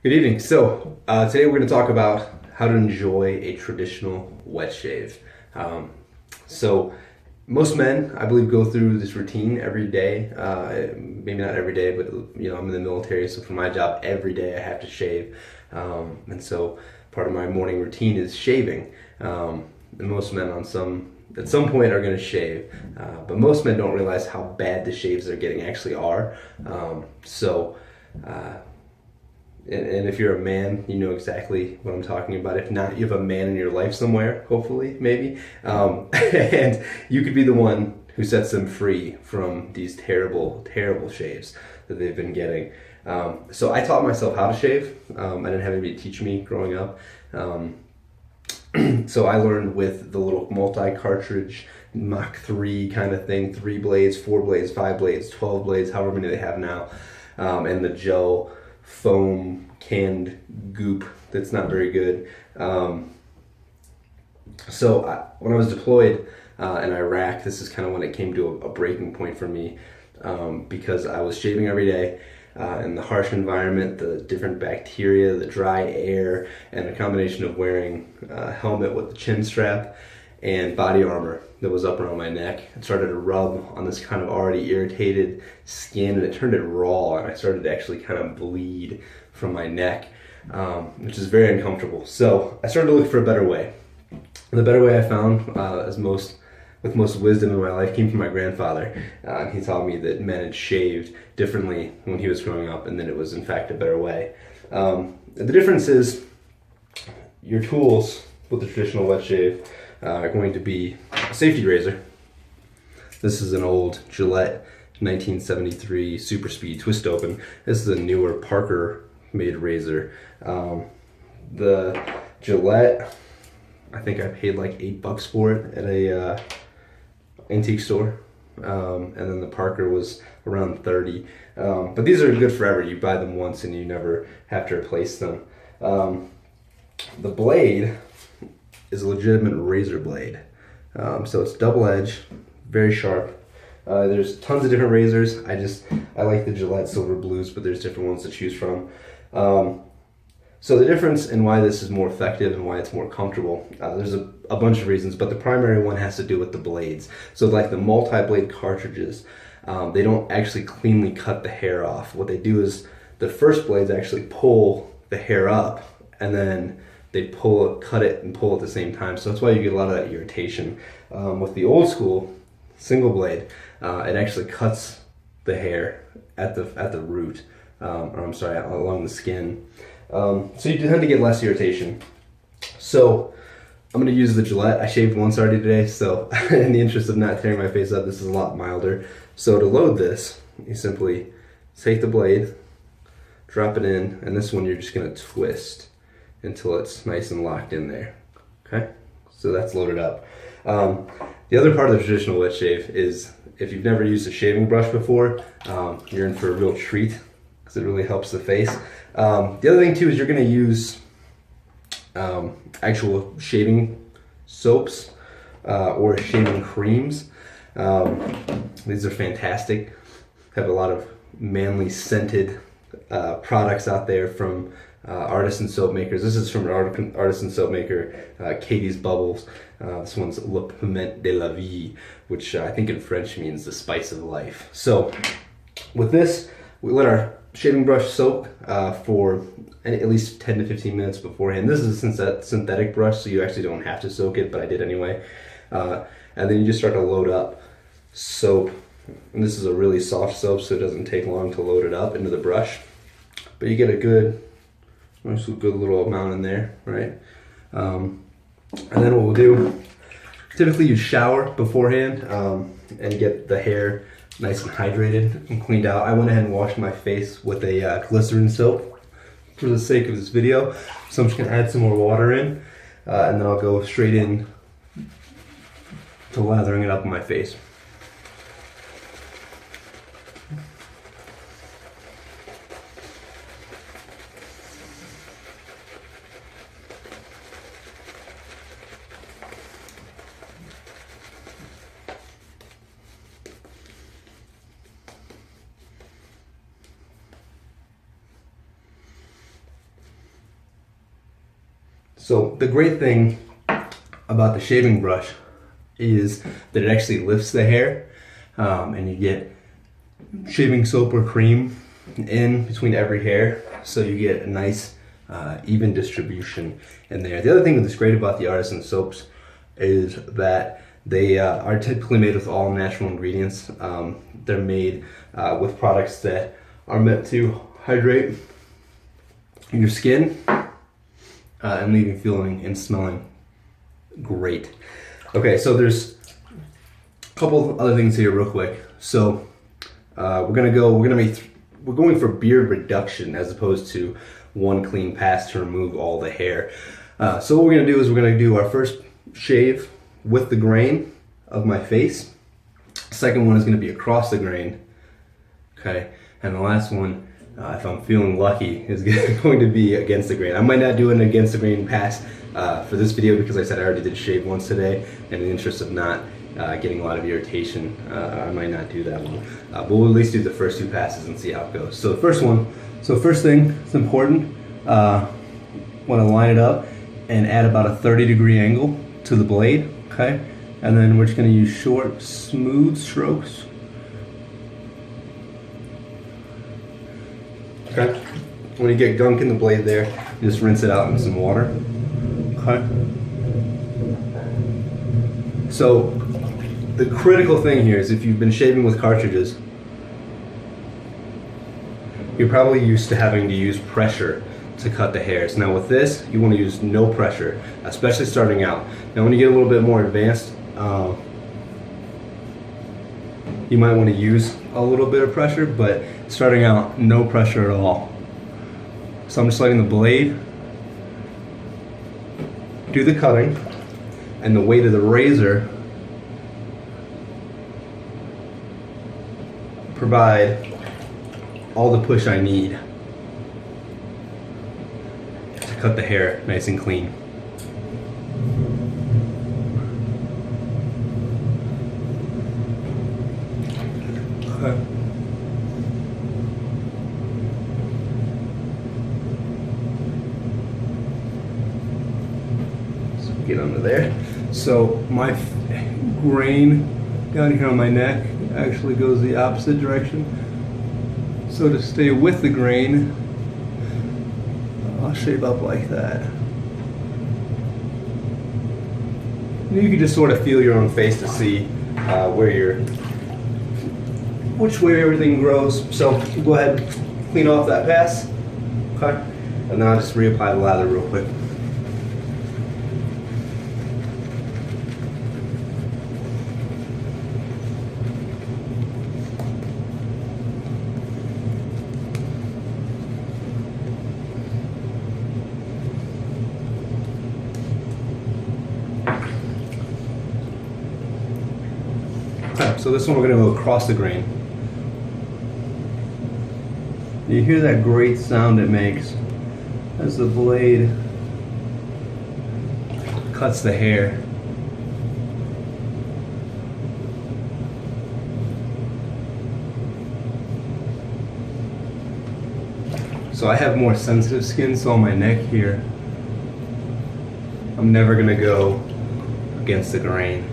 Good evening. Today we're going to talk about how to enjoy a traditional wet shave. Um, so, most men, I believe, go through this routine every day. Maybe not every day, but I'm in the military, so for my job, every day I have to shave, and so part of my morning routine is shaving. And most men, at some point, are going to shave, but most men don't realize how bad the shaves they're getting actually are. Um, so. Uh, and if you're a man, you know exactly what I'm talking about. If not, you have a man in your life somewhere, hopefully, maybe. And you could be the one who sets them free from these terrible, terrible shaves that they've been getting. So I taught myself how to shave. I didn't have anybody teach me growing up. Um, so I learned with the little multi-cartridge Mach 3 kind of thing, 3 blades, 4 blades, 5 blades, 12 blades, however many they have now, and the gel foam canned goop that's not very good. When I was deployed in Iraq, this is kind of when it came to a breaking point for me, because I was shaving every day. In the harsh environment, the different bacteria, the dry air, and a combination of wearing a helmet with the chin strap and body armor that was up around my neck. It started to rub on this kind of already irritated skin, and it turned it raw, and I started to actually kind of bleed from my neck, which is very uncomfortable. So I started to look for a better way. The better way I found, with most wisdom in my life, came from my grandfather. He taught me that men had shaved differently when he was growing up, and that it was in fact a better way. The difference is your tools with the traditional wet shave are going to be a safety razor. This is an old Gillette 1973 Super Speed Twist Open. This is a newer Parker made razor. The Gillette, I think I paid like $8 for it at a antique store, and then the Parker was around 30. But these are good forever. You buy them once and you never have to replace them. The blade is a legitimate razor blade. So it's double edge, very sharp. There's tons of different razors. I like the Gillette Silver Blues, but there's different ones to choose from. So the difference in why this is more effective and why it's more comfortable, there's a bunch of reasons, but the primary one has to do with the blades. So like the multi-blade cartridges, they don't actually cleanly cut the hair off. What they do is the first blades actually pull the hair up, and then they cut it and pull at the same time. So that's why you get a lot of that irritation. With the old school single blade, it actually cuts the hair at the root, along the skin. So you tend to get less irritation. So I'm going to use the Gillette. I shaved once already today, so in the interest of not tearing my face up, this is a lot milder. So to load this, you simply take the blade, drop it in, and this one you're just going to twist until it's nice and locked in there. Okay? So that's loaded up. The other part of the traditional wet shave is, if you've never used a shaving brush before, you're in for a real treat, because it really helps the face. The other thing too is you're going to use actual shaving soaps or shaving creams. These are fantastic. Have a lot of manly scented products out there from artisan soap makers. This is from an artisan soap maker, Katie's Bubbles. This one's Le Piment de la Vie, which I think in French means the spice of life. So with this, we let our shaving brush soak for at least 10 to 15 minutes beforehand. This is a synthetic brush, so you actually don't have to soak it, but I did anyway. And then you just start to load up soap. And this is a really soft soap, so it doesn't take long to load it up into the brush. But you get a good little amount in there, right? And then what we'll do, typically you shower beforehand and get the hair nice and hydrated and cleaned out. I went ahead and washed my face with a glycerin soap for the sake of this video. So I'm just gonna add some more water in, and then I'll go straight in to lathering it up in my face. So the great thing about the shaving brush is that it actually lifts the hair, and you get shaving soap or cream in between every hair, so you get a nice even distribution in there. The other thing that's great about the Artisan soaps is that they are typically made with all natural ingredients. They're made with products that are meant to hydrate your skin and leave you feeling and smelling great. Okay, so there's a couple of other things here real quick. So we're going for beard reduction as opposed to one clean pass to remove all the hair. So what we're gonna do is we're gonna do our first shave with the grain of my face. Second one is gonna be across the grain. Okay, and the last one, if I'm feeling lucky, is going to be against the grain. I might not do an against the grain pass for this video because like I said I already did shave once today, and in the interest of not getting a lot of irritation, I might not do that one. But we'll at least do the first two passes and see how it goes. So the first one, first thing, it's important, want to line it up and add about a 30-degree angle to the blade, okay? And then we're just going to use short, smooth strokes. Okay. When you get gunk in the blade there, you just rinse it out in some water. Okay. So the critical thing here is if you've been shaving with cartridges, you're probably used to having to use pressure to cut the hairs. Now with this, you want to use no pressure, especially starting out. Now when you get a little bit more advanced, you might want to use a little bit of pressure, but starting out, no pressure at all. So I'm just letting the blade do the cutting, and the weight of the razor provide all the push I need to cut the hair nice and clean. Okay. So get under there. So my grain down here on my neck actually goes the opposite direction. So to stay with the grain, I'll shape up like that. You can just sort of feel your own face to see which way everything grows. So go ahead, clean off that pass, okay? And then I'll just reapply the lather real quick. Okay, so this one we're going to go across the grain. You hear that great sound it makes as the blade cuts the hair. So I have more sensitive skin, so on my neck here, I'm never going to go against the grain.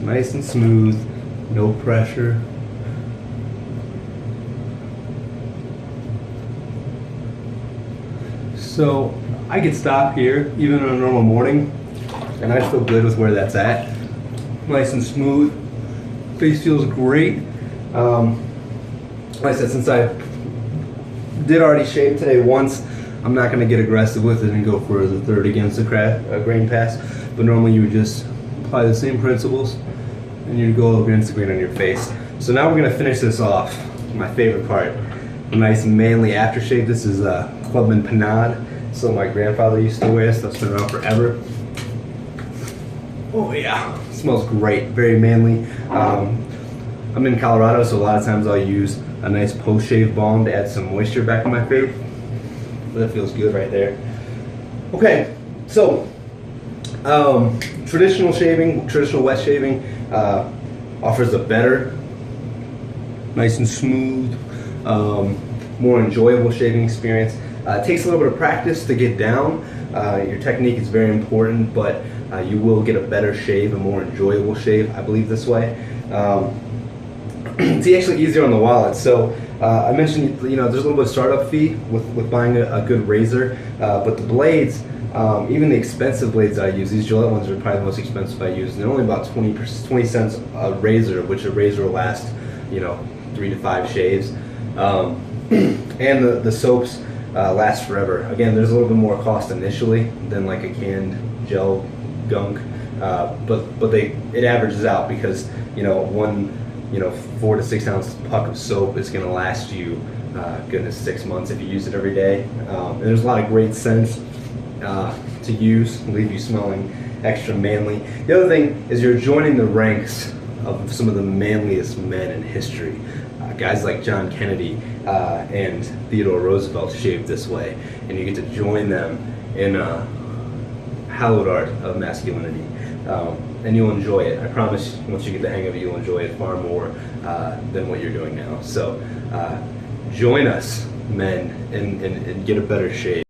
Nice and smooth, no pressure. So I could stop here even on a normal morning and I feel good with where that's at. Nice and smooth, face feels great. Like I said, since I did already shave today once, I'm not going to get aggressive with it and go for the third against the grain pass, but normally you would just apply the same principles and you'd go against the grain on your face. So now we're going to finish this off, my favorite part, a nice manly aftershave. This is Clubman Panade, so my grandfather used to wear, so it's been around forever. Oh yeah, it smells great, very manly. I'm in Colorado, so a lot of times I'll use a nice post-shave balm to add some moisture back in my face. That feels good right there. Okay, so traditional wet shaving offers a better, nice and smooth, more enjoyable shaving experience. It takes a little bit of practice to get down. Your technique is very important, but you will get a better shave, a more enjoyable shave, I believe, this way. It's actually easier on the wallet. So I mentioned, there's a little bit of startup fee with buying a good razor, but the blades, even the expensive blades I use, these Gillette ones are probably the most expensive I use, and they're only about 20 cents a razor, which a razor will last, 3 to 5 shaves. And the soaps last forever. Again, there's a little bit more cost initially than like a canned gel gunk, but it averages out because one 4 to 6 ounce puck of soap is going to last you goodness 6 months if you use it every day. And there's a lot of great scents to use, leave you smelling extra manly. The other thing is you're joining the ranks of some of the manliest men in history. Guys like John Kennedy and Theodore Roosevelt shaved this way, and you get to join them in a hallowed art of masculinity, and you'll enjoy it. I promise. Once you get the hang of it, you'll enjoy it far more than what you're doing now. So join us, men, and get a better shave.